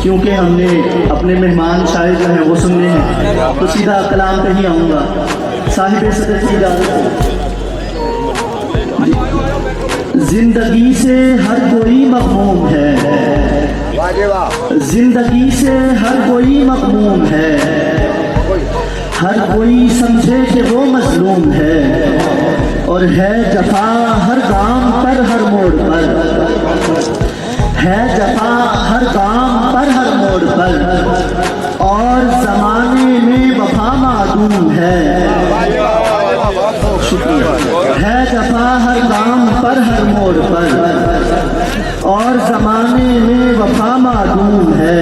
کیونکہ ہم نے اپنے مہمان شاعر جو ہیں وہ سننے ہیں، تو سیدھا کلام پہ ہی آؤں گا۔ صاحب صدر کی اجازت ہے۔ زندگی سے ہر کوئی مغموم ہے، زندگی سے ہر کوئی مغموم ہے، ہر کوئی سمجھے کہ وہ مظلوم ہے، اور ہے جفا ہر گام پر ہر موڑ پر، ہے جفا ہر گام پر ہر موڑ پر، اور زمانے میں وفا معدوم ہے، ہے جفا ہر گام پر ہر موڑ پر، اور زمانے میں وفا معدوم ہے،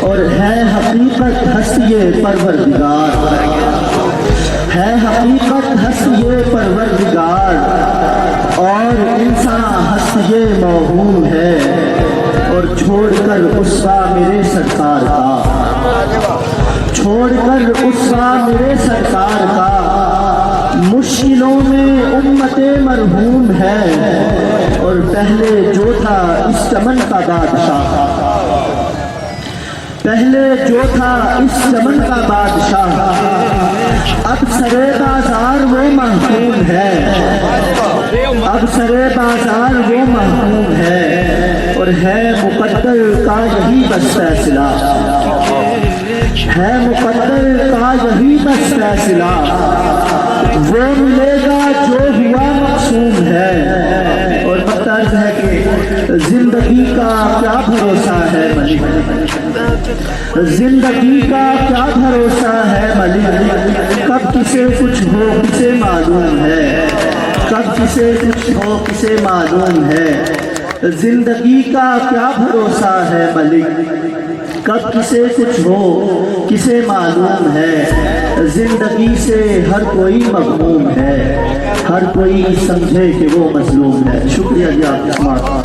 اور ہے حقیقت ہستی پروردگار، ہے حقیقت ہستی پروردگار، اور انسان ہستی موہوم ہے، اور چھوڑ کر اسوہ میرے سرکار کا، چھوڑ کر اسوہ میرے سرکار کا، مشکلوں میں امت مرحوم ہے، اور پہلے جو تھا اس چمن کا بادشاہ، پہلے جو تھا اس چمن کا بادشاہ، اب سرے بازار وہ محکوم ہے، اب سرے بازار وہ محکوم ہے، اور ہے مقدر کا یہی بس فیصلہ، ہے مقدر کا یہی بس فیصلہ، وہ ملے گا جو ہوا مقسوم ہے، اور مطلب ہے کہ زندگی کا کیا بھروسہ ہے ملک، زندگی کا کیا بھروسہ ہے ملک، کب کسے کچھ ہو کسے معلوم ہے، کب کسے کچھ ہو کسے معلوم ہے، زندگی کا کیا بھروسہ ہے ملک، کب کسے کچھ ہو کسے معلوم ہے، زندگی سے ہر کوئی مغموم ہے، ہر کوئی سمجھے کہ وہ مظلوم ہے۔ شکریہ جی آپ کی سماعت۔